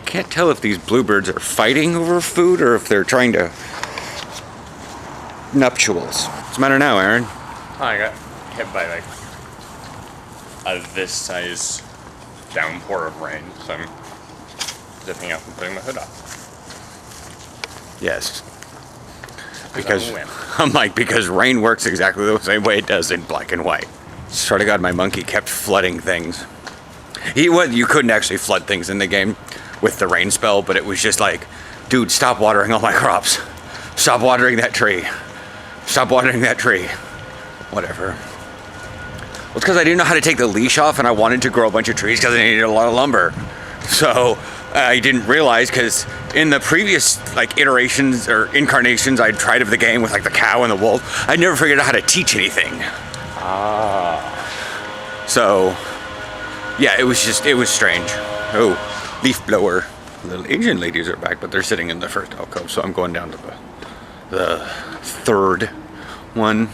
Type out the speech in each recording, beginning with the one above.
can't tell if these bluebirds are fighting over food or if they're trying to... Nuptials. What's the matter now, Aaron? Oh, I got hit by like a this size downpour of rain, so I'm zipping up and putting my hood up. Yes. Because I'm like, because rain works exactly the same way it does in black and white. Swear to God, my monkey kept flooding things. You couldn't actually flood things in the game with the rain spell, but it was just like, dude, stop watering all my crops. Stop watering that tree. Stop watering that tree. Whatever. Well, it's because I didn't know how to take the leash off, and I wanted to grow a bunch of trees because I needed a lot of lumber. So I didn't realize, because in the previous like iterations or incarnations I tried of the game with like the cow and the wolf, I never figured out how to teach anything. So yeah, it was strange. Oh, leaf blower. The little Asian ladies are back, but they're sitting in the first alcove, so I'm going down to the third one.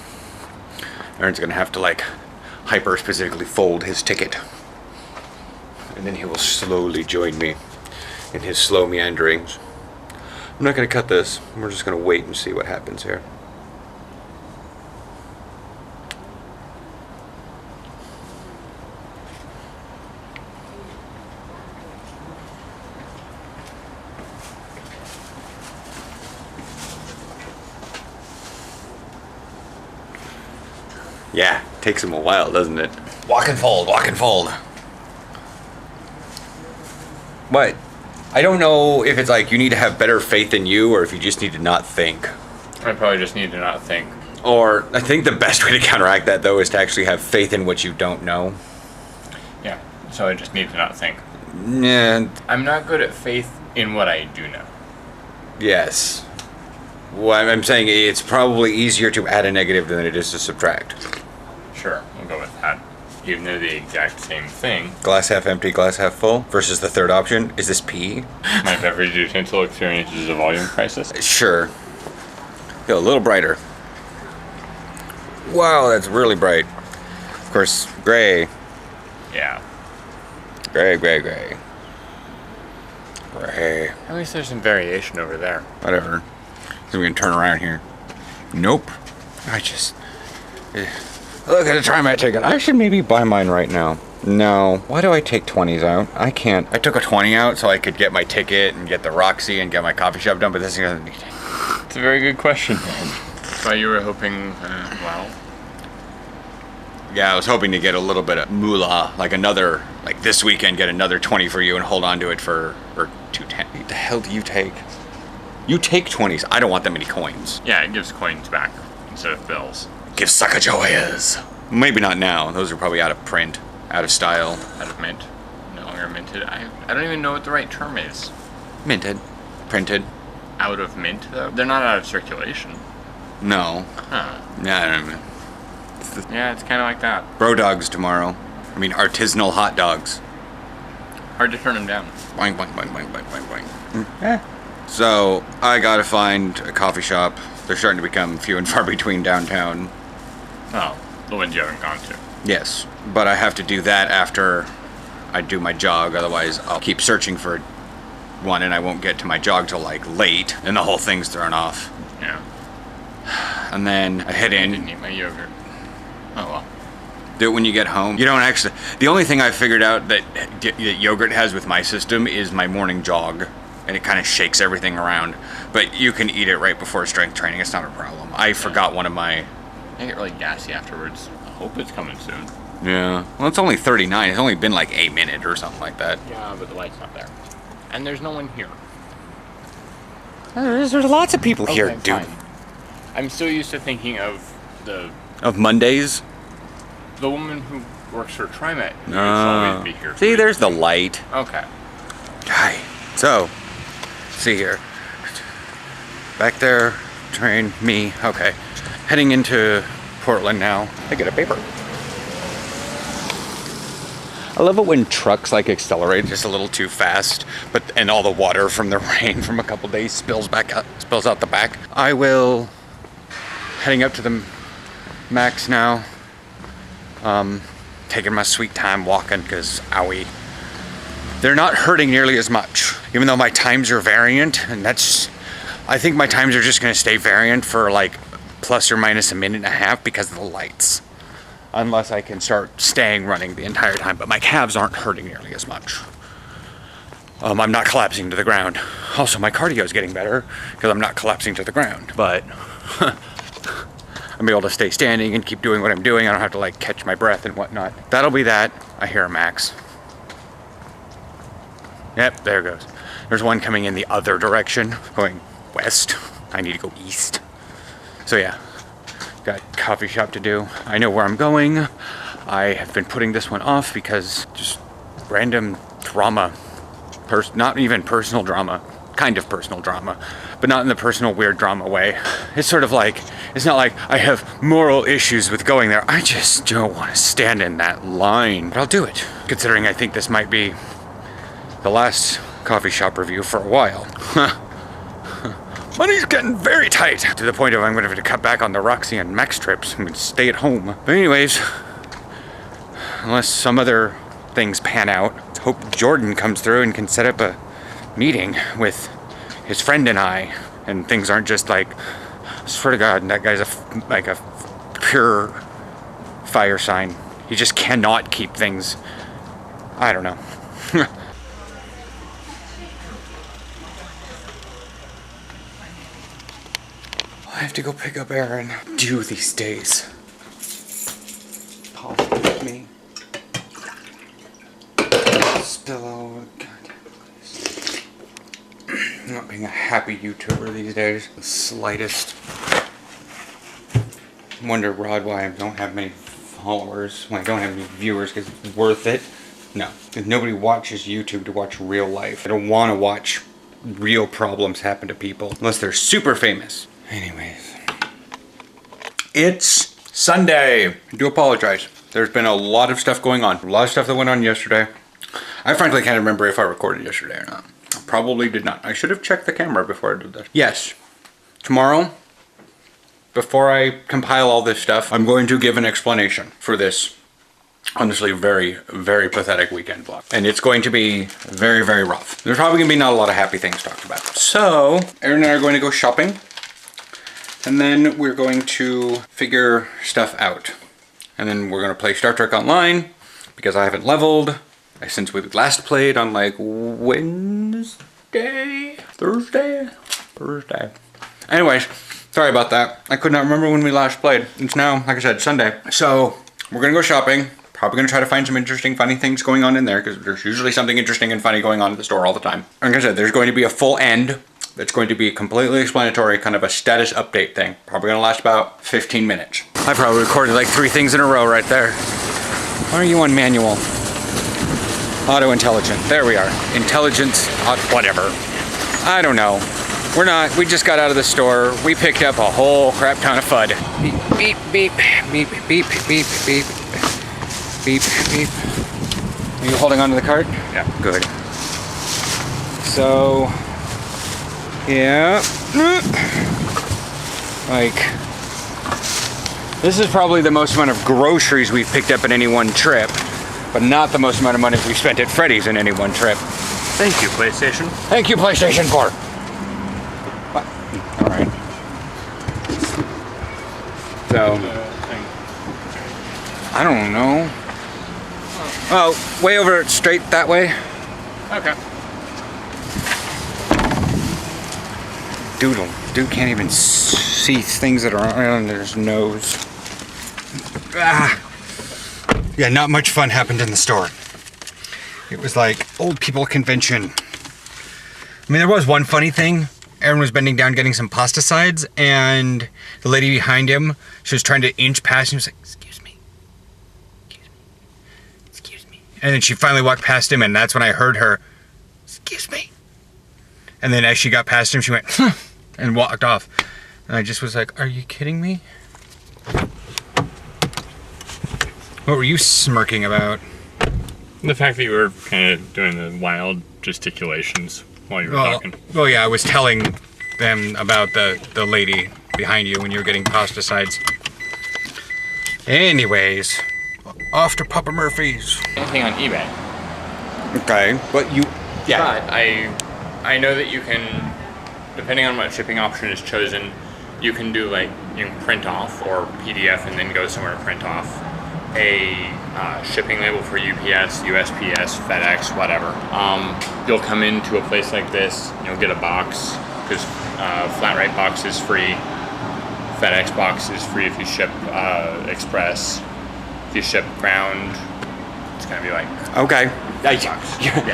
Aaron's gonna have to like hyper specifically fold his ticket, and then he will slowly join me in his slow meanderings. I'm not gonna cut this. We're just gonna wait and see what happens here. Yeah, takes him a while, doesn't it? Walk and fold, walk and fold. What? I don't know if it's like you need to have better faith in you or if you just need to not think. I probably just need to not think. Or I think the best way to counteract that though is to actually have faith in what you don't know. Yeah, so I just need to not think. Yeah. I'm not good at faith in what I do know. Yes. Well, I'm saying it's probably easier to add a negative than it is to subtract. Sure, we'll go with that. Even though the exact same thing. Glass half empty, glass half full versus the third option. Is this pee? My beverage utensil experiences a volume crisis. Sure. Feel a little brighter. Wow, that's really bright. Of course, gray. Yeah. Gray, gray, gray. Gray. At least there's some variation over there. Whatever. So we can turn around here. Nope. Look at the time I take it. I should maybe buy mine right now. No. Why do I take 20s out? I can't. I took a 20 out so I could get my ticket and get the Roxy and get my coffee shop done, but this thing doesn't need it. It's a very good question. That's why you were hoping, well... Yeah, I was hoping to get a little bit of moolah, like this weekend, get another 20 for you and hold on to it for 210. What the hell do you take? You take 20s. I don't want that many coins. Yeah, it gives coins back instead of bills. Give Sacagayoas. Maybe not now. Those are probably out of print, out of style. Out of mint. No longer minted. I don't even know what the right term is. Minted. Printed. Out of mint, though? They're not out of circulation. No. Huh. Yeah, I don't know. Yeah, it's kind of like that. Bro dogs tomorrow. I mean, artisanal hot dogs. Hard to turn them down. Boing, boing, boing, boing, boing, boing, boing. Yeah. So, I gotta find a coffee shop. They're starting to become few and far between downtown. Oh, the ones you haven't gone to. Yes, but I have to do that after I do my jog. Otherwise, I'll keep searching for one and I won't get to my jog till like late. And the whole thing's thrown off. Yeah. And then I head in. I didn't eat my yogurt. Oh well. Do it when you get home. You don't actually... The only thing I figured out that yogurt has with my system is my morning jog. And it kind of shakes everything around. But you can eat it right before strength training. It's not a problem. I forgot one of my... I get really gassy afterwards. I hope it's coming soon. Yeah. Well, it's only 39. It's only been like a minute or something like that. Yeah, but the light's not there. And there's no one here. There's lots of people here, dude. Fine. I'm still used to thinking of the... Of Mondays? The woman who works for TriMet used to always be here. See, there's the light. Okay. Hi. So, see here. Back there, train, me. Okay. Heading into Portland now. I get a paper. I love it when trucks like accelerate just a little too fast, and all the water from the rain from a couple days spills out the back. I will heading up to the max now. Taking my sweet time walking because owie. They're not hurting nearly as much. even though my times are variant, and I think my times are just gonna stay variant for like plus or minus a minute and a half because of the lights. Unless I can start staying running the entire time, but my calves aren't hurting nearly as much. I'm not collapsing to the ground. Also, my cardio is getting better because I'm not collapsing to the ground, but I'm able to stay standing and keep doing what I'm doing. I don't have to like catch my breath and whatnot. That'll be that. I hear a Max. Yep, there it goes. There's one coming in the other direction, going west. I need to go east. So yeah, got coffee shop to do. I know where I'm going. I have been putting this one off because just random drama. Not even personal drama. Kind of personal drama, but not in the personal weird drama way. It's sort of like, it's not like I have moral issues with going there. I just don't want to stand in that line, but I'll do it. Considering I think this might be the last coffee shop review for a while. Money's getting very tight to the point of I'm going to have to cut back on the Roxy and Max trips and stay at home. But anyways, unless some other things pan out, let's hope Jordan comes through and can set up a meeting with his friend and I, and things aren't just like, I swear to God, that guy's like a pure fire sign. He just cannot keep things, I don't know. I have to go pick up Aaron. Due these days. Paul with me. Spill over. I'm not being a happy YouTuber these days. The slightest. Wonder, Rod, why I don't have many followers when I don't have any viewers, because it's worth it. No, because nobody watches YouTube to watch real life. I don't want to watch real problems happen to people unless they're super famous. Anyways, it's Sunday. I do apologize. There's been a lot of stuff going on. A lot of stuff that went on yesterday. I frankly can't remember if I recorded yesterday or not. Probably did not. I should have checked the camera before I did this. Yes, tomorrow, before I compile all this stuff, I'm going to give an explanation for this honestly very, very pathetic weekend vlog. And it's going to be very, very rough. There's probably going to be not a lot of happy things talked about. So, Aaron and I are going to go shopping. And then we're going to figure stuff out. And then we're going to play Star Trek Online because I haven't leveled since we last played on like Thursday. Anyways, sorry about that. I could not remember when we last played. It's now, like I said, Sunday. So we're gonna go shopping. Probably gonna try to find some interesting, funny things going on in there because there's usually something interesting and funny going on at the store all the time. Like I said, there's going to be a full end. That's going to be completely explanatory, kind of a status update thing. Probably gonna last about 15 minutes. I probably recorded like 3 things in a row right there. Why are you on manual? Auto intelligent. There we are. Intelligence, whatever. I don't know. We're not. We just got out of the store. We picked up a whole crap ton of FUD. Beep, beep, beep, beep, beep, beep, beep, beep, beep. Are you holding onto the cart? Yeah. Good. So, yeah. Like, this is probably the most amount of groceries we've picked up in any one trip. But not the most amount of money we spent at Freddy's in any one trip. Thank you, PlayStation. Thank you, PlayStation 4. What? All right. So, I don't know. Oh, way over straight that way. Okay. Dude can't even see things that are around his nose. Ah. Yeah, not much fun happened in the store. It was like old people convention. I mean, there was one funny thing. Aaron was bending down getting some pasta sides, and the lady behind him, she was trying to inch past him. She was like, excuse me. And then she finally walked past him, and that's when I heard her, excuse me. And then as she got past him, she went, and walked off. And I just was like, are you kidding me? What were you smirking about? The fact that you were kind of doing the wild gesticulations while you were talking. Well, yeah, I was telling them about the lady behind you when you were getting pasta sides. Anyways, off to Papa Murphy's. Anything on eBay. Okay, but you... Yeah. But I I know that you can, depending on what shipping option is chosen, you can do like, you can print off or PDF and then go somewhere to print off a shipping label for UPS, USPS, FedEx, whatever. You'll come into a place like this, you'll get a box, because flat rate box is free. FedEx box is free if you ship express. If you ship ground, it's gonna be like Okay.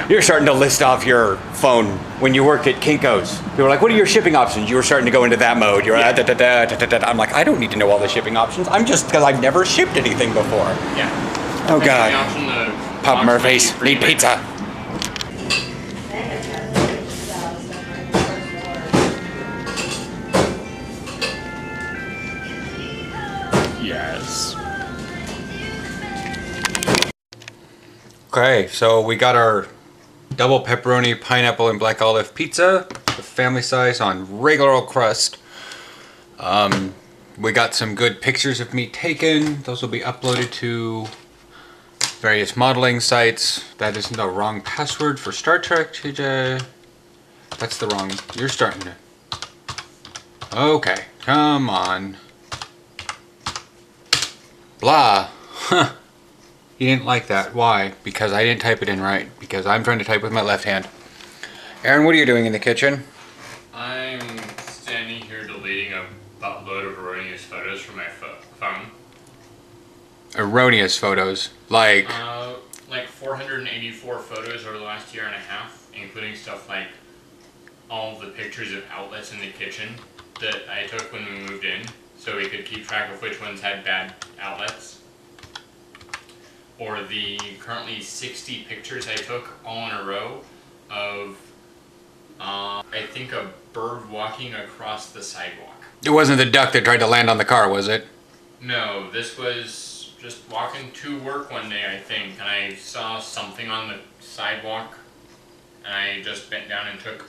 You're starting to list off your phone when you worked at Kinko's. You were like, what are your shipping options? You were starting to go into that mode. You're like, I'm like, I don't need to know all the shipping options. I'm just, because I've never shipped anything before. Yeah. Oh, God. Pop Murphy's. Need pizza. Yes. Okay, so we got our double pepperoni, pineapple, and black olive pizza, the family size on regular old crust. We got some good pictures of me taken. Those will be uploaded to various modeling sites. That is the wrong password for Star Trek, TJ. That's the wrong. You're starting to. Okay, come on. Blah. Huh. He didn't like that. Why? Because I didn't type it in right. Because I'm trying to type with my left hand. Aaron, what are you doing in the kitchen? I'm standing here deleting a buttload of erroneous photos from my phone. Erroneous photos? Like 484 photos over the last year and a half, including stuff like all of the pictures of outlets in the kitchen that I took when we moved in, so we could keep track of which ones had bad outlets. Or the currently 60 pictures I took all in a row of, I think, a bird walking across the sidewalk. It wasn't the duck that tried to land on the car, was it? No, this was just walking to work one day, I think, and I saw something on the sidewalk, and I just bent down and took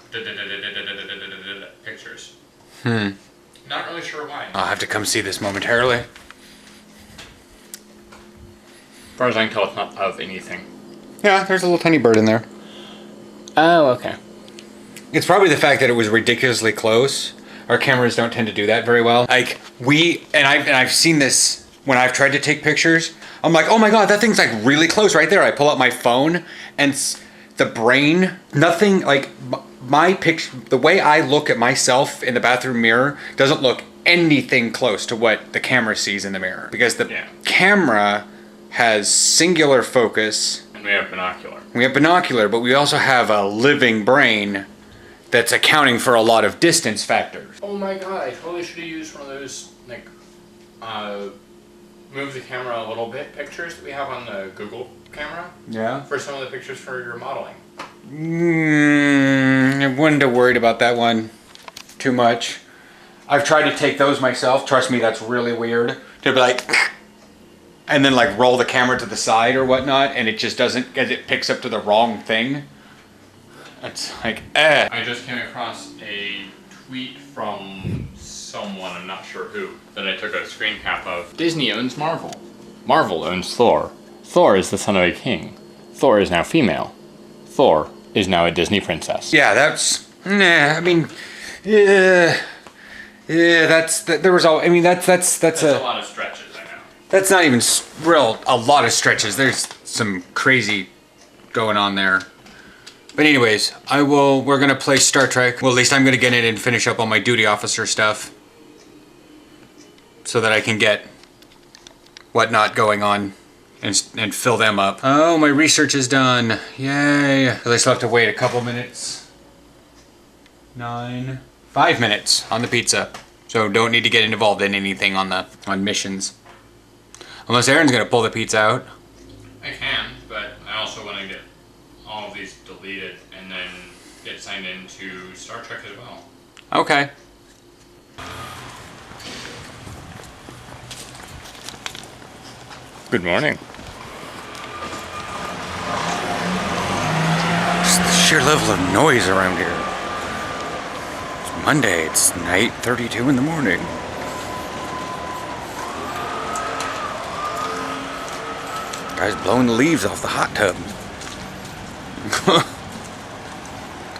pictures. Not really sure why. I'll have to come see this momentarily. As far as I can tell, it's not of anything. Yeah, there's a little tiny bird in there. Oh, okay. It's probably the fact that it was ridiculously close. Our cameras don't tend to do that very well. Like, I've seen this when I've tried to take pictures. I'm like, oh my God, that thing's like really close right there. I pull out my phone and the brain, nothing, like my picture, the way I look at myself in the bathroom mirror doesn't look anything close to what the camera sees in the mirror. Because the camera has singular focus. And we have binocular. We have binocular, but we also have a living brain that's accounting for a lot of distance factors. Oh my God, I totally should have used one of those, like, move the camera a little bit pictures that we have on the Google camera. Yeah. For some of the pictures for your modeling. I wouldn't have worried about that one too much. I've tried to take those myself. Trust me, that's really weird. To be like, and then like roll the camera to the side or whatnot, and it just doesn't, because it picks up to the wrong thing. It's like, I just came across a tweet from someone, I'm not sure who, that I took a screen cap of. Disney owns Marvel. Marvel owns Thor. Thor is the son of a king. Thor is now female. Thor is now a Disney princess. Yeah, that's, I mean, yeah, that's, there was all, I mean, that's a lot of stretches, I know. That's not even a lot of stretches. There's some crazy going on there. But anyways, we're gonna play Star Trek. Well, at least I'm gonna get in and finish up all my duty officer stuff, so that I can get whatnot going on and fill them up. Oh, my research is done. Yay. I still have to wait a couple minutes. 5 minutes on the pizza. So don't need to get involved in anything on missions. Unless Aaron's gonna pull the pizza out. I can, but I also want to get all of these deleted and then get signed into Star Trek as well. Okay. Good morning. Just the sheer level of noise around here. It's Monday, it's 8:32 in the morning. Guy's blowing the leaves off the hot tub.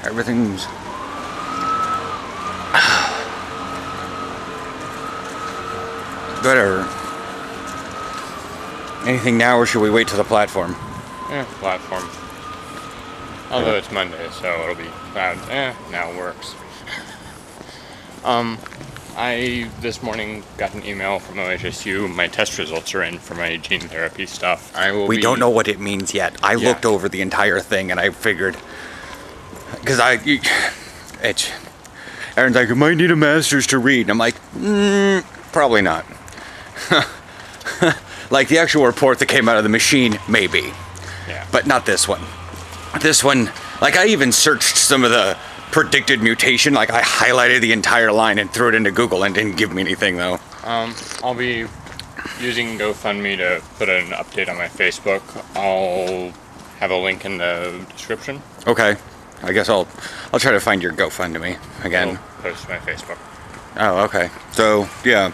Everything's... Whatever. Anything now, or should we wait till the platform? Yeah, platform. Although it's Monday, so it'll be cloud. Now it works. I this morning got an email from OHSU. My test results are in for my gene therapy stuff. We don't know what it means yet. I looked over the entire thing and I figured, because Aaron's like, you might need a master's to read. And I'm like, probably not. Like the actual report that came out of the machine, maybe. Yeah. But not this one. This one, like I even searched some of the predicted mutation, like I highlighted the entire line and threw it into Google and didn't give me anything though. I'll be using GoFundMe to put an update on my Facebook. I'll have a link in the description. Okay. I guess I'll try to find your GoFundMe again. I'll post to my Facebook. Oh, okay. So, yeah.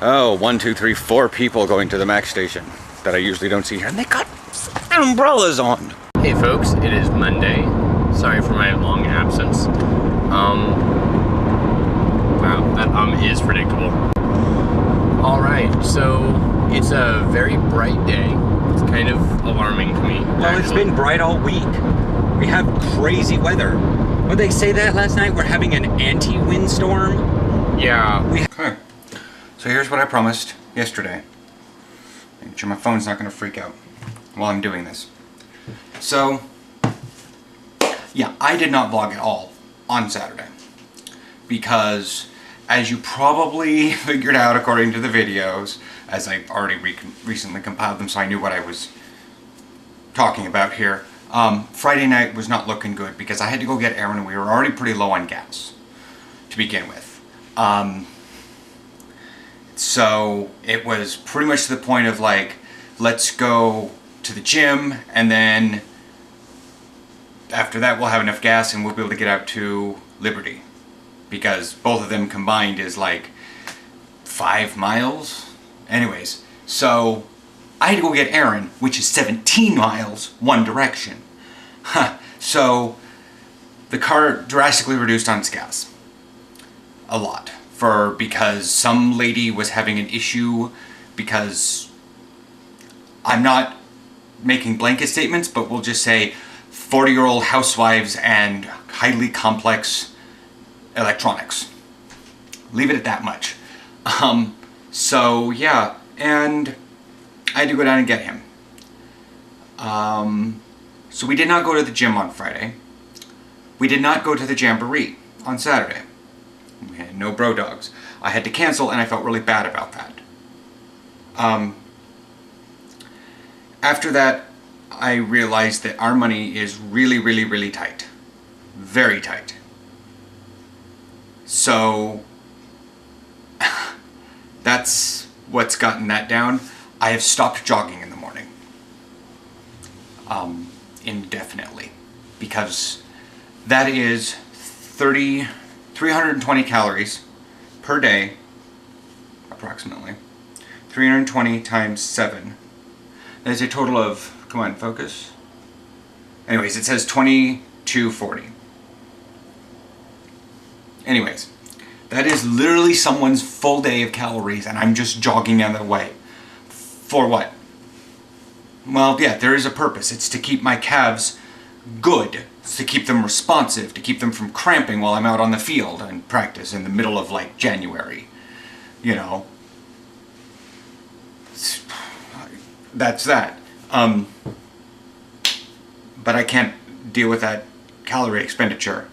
Oh, 1, 2, 3, 4 people going to the Mac station that I usually don't see here. And they got umbrellas on. Hey folks, it is Monday. Sorry for my long absence. Wow, that is predictable. Alright, so it's a very bright day. It's kind of alarming to me. Well, it's been bright all week. We have crazy weather. Would they say that last night? We're having an anti-windstorm? Yeah. Okay. So here's what I promised yesterday. Make sure my phone's not going to freak out while I'm doing this. So, yeah, I did not vlog at all on Saturday. Because, as you probably figured out according to the videos, as I already recently compiled them so I knew what I was talking about here, Friday night was not looking good because I had to go get Aaron and we were already pretty low on gas to begin with. So it was pretty much to the point of like, let's go to the gym and then after that we'll have enough gas and we'll be able to get out to Liberty. Because both of them combined is like 5 miles. Anyways, so I had to go get Aaron, which is 17 miles one direction. So the car drastically reduced on its gas. A lot. Because some lady was having an issue because I'm not making blanket statements, but we'll just say 40-year-old housewives and highly complex electronics. Leave it at that much. So yeah, and I had to go down and get him. So we did not go to the gym on Friday. We did not go to the Jamboree on Saturday. We had no bro dogs. I had to cancel and I felt really bad about that. After that, I realized that our money is really, really, really tight. Very tight. So, that's what's gotten that down. I have stopped jogging in the morning. Indefinitely. Because that is 320 calories per day, approximately. 320 times 7. That is a total of, come on, focus. Anyways, it says 2240. Anyways, that is literally someone's full day of calories and I'm just jogging out of the way. For what? Well, yeah, there is a purpose. It's to keep my calves good. It's to keep them responsive, to keep them from cramping while I'm out on the field and practice in the middle of, like, January. You know. That's that. But I can't deal with that calorie expenditure.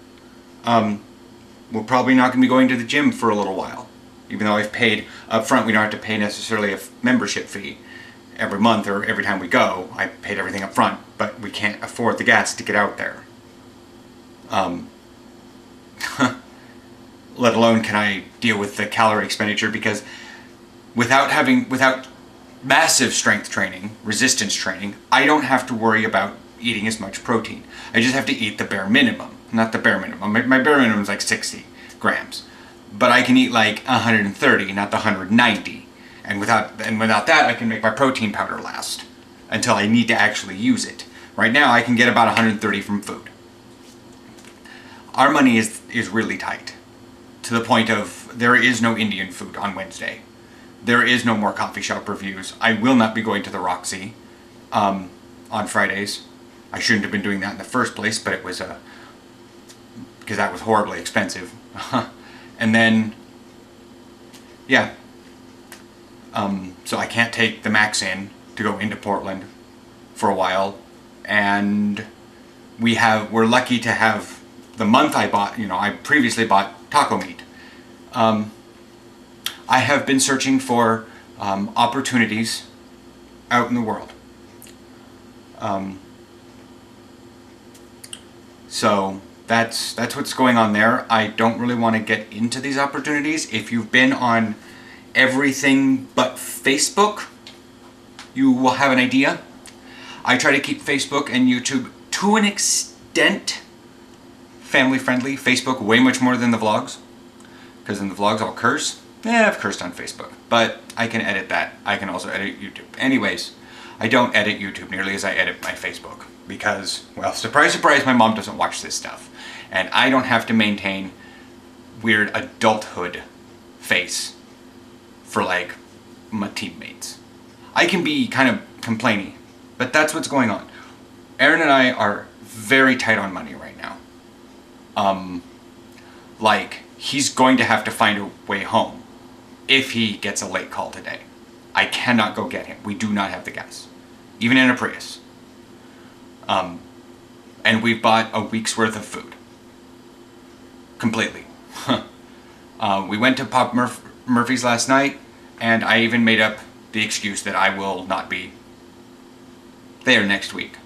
We're probably not going to be going to the gym for a little while. Even though I've paid up front, we don't have to pay necessarily a membership fee every month or every time we go. I paid everything up front, but we can't afford the gas to get out there. Let alone can I deal with the calorie expenditure, because without massive strength training, resistance training, I don't have to worry about eating as much protein. I just have to eat the bare minimum. Not the bare minimum. My bare minimum is like 60 grams. But I can eat like 130, not the 190. And without that, I can make my protein powder last until I need to actually use it. Right now, I can get about 130 from food. Our money is really tight, to the point of there is no Indian food on Wednesday. There is no more coffee shop reviews. I will not be going to the Roxy on Fridays. I shouldn't have been doing that in the first place, but it was because that was horribly expensive. And then, yeah. So I can't take the Max in to go into Portland for a while, and we're lucky to have the month I bought. I previously bought taco meat. I have been searching for opportunities out in the world. So that's what's going on there. I don't really want to get into these opportunities. If you've been on everything but Facebook, you will have an idea. I try to keep Facebook and YouTube to an extent family friendly. Facebook way much more than the vlogs, because in the vlogs I'll curse. Yeah, I've cursed on Facebook, but I can edit that. I can also edit YouTube. Anyways, I don't edit YouTube nearly as I edit my Facebook, because, well, surprise, surprise, my mom doesn't watch this stuff. And I don't have to maintain weird adulthood face for, like, my teammates. I can be kind of complaining, but that's what's going on. Aaron and I are very tight on money right now. Like, he's going to have to find a way home if he gets a late call today. I cannot go get him. We do not have the gas, even in a Prius. And we bought a week's worth of food. Completely. We went to Pop Murphy's last night, and I even made up the excuse that I will not be there next week.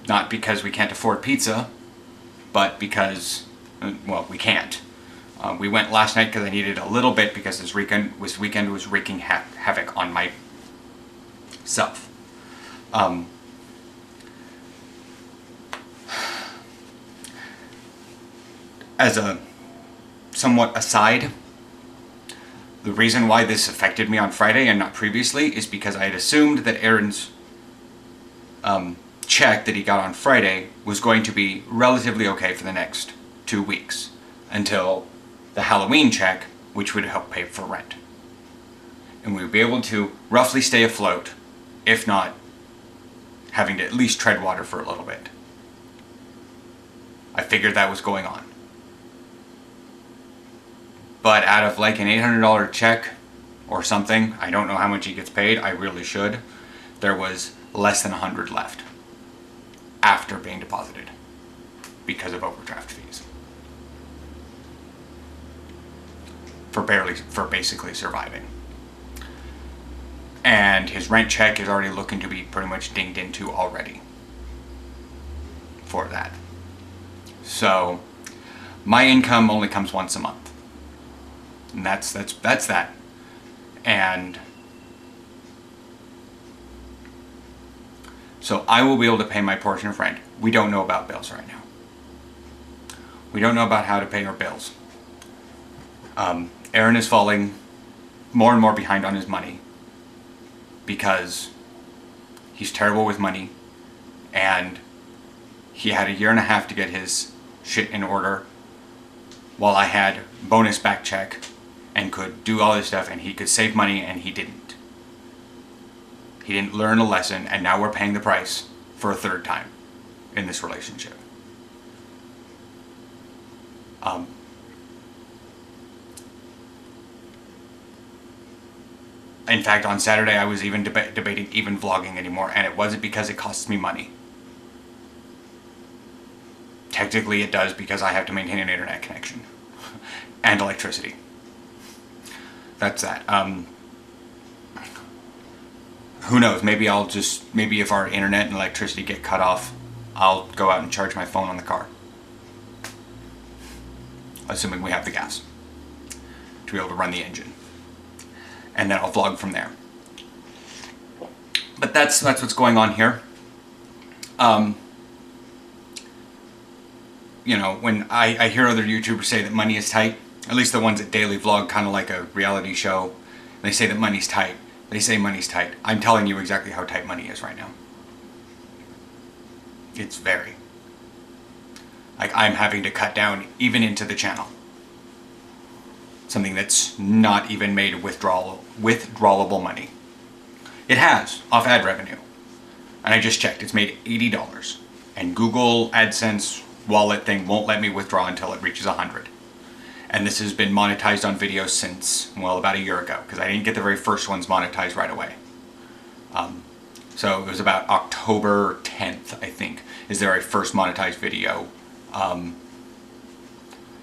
Not because we can't afford pizza, but because, well, we can't. We went last night because I needed a little bit, because this weekend was wreaking havoc on myself. As a somewhat aside, the reason why this affected me on Friday and not previously is because I had assumed that Aaron's check that he got on Friday was going to be relatively okay for the next 2 weeks, until the Halloween check, which would help pay for rent. And we would be able to roughly stay afloat, if not having to at least tread water for a little bit. I figured that was going on. But out of like an $800 check or something, I don't know how much he gets paid, I really should, there was less than $100 left after being deposited because of overdraft fees. For basically surviving. And his rent check is already looking to be pretty much dinged into already for that. So my income only comes once a month. And that's that. And so I will be able to pay my portion of rent. We don't know about bills right now. We don't know about how to pay our bills. Aaron is falling more and more behind on his money because he's terrible with money, and he had 1.5 years to get his shit in order, while I had bonus back check and could do all this stuff, and he could save money, and he didn't. He didn't learn a lesson, and now we're paying the price for a third time in this relationship. In fact, on Saturday I was even debating even vlogging anymore, and it wasn't because it costs me money. Technically it does, because I have to maintain an internet connection and electricity. That's that. Who knows, maybe if our internet and electricity get cut off, I'll go out and charge my phone on the car. Assuming we have the gas to be able to run the engine. And then I'll vlog from there. But that's what's going on here. You know, when I hear other YouTubers say that money is tight, at least the ones that daily vlog kind of like a reality show, they say that money's tight. They say money's tight. I'm telling you exactly how tight money is right now. It's very, Like, I'm having to cut down even into the channel. Something that's not even made withdrawable money. It has, off ad revenue. And I just checked, it's made $80. And Google AdSense wallet thing won't let me withdraw until it reaches 100. And this has been monetized on videos since, well, about a year ago, because I didn't get the very first ones monetized right away. So it was about October 10th, I think, is their first monetized video. Yada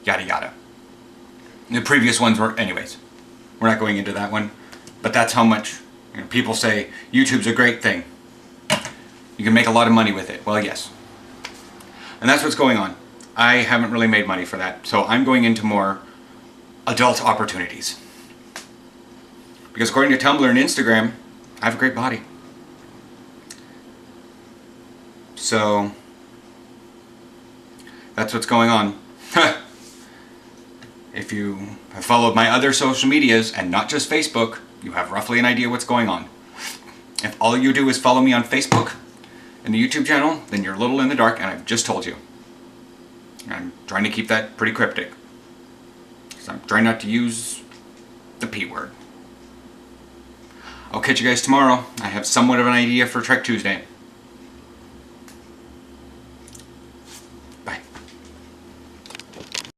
yada. The previous ones were, anyways, we're not going into that one, but that's how much, people say YouTube's a great thing. You can make a lot of money with it. Well, yes. And that's what's going on. I haven't really made money for that, so I'm going into more adult opportunities. Because according to Tumblr and Instagram, I have a great body. So, that's what's going on. If you have followed my other social medias, and not just Facebook, you have roughly an idea what's going on. If all you do is follow me on Facebook and the YouTube channel, then you're a little in the dark, and I've just told you. I'm trying to keep that pretty cryptic. Because I'm trying not to use the P word. I'll catch you guys tomorrow. I have somewhat of an idea for Trek Tuesday.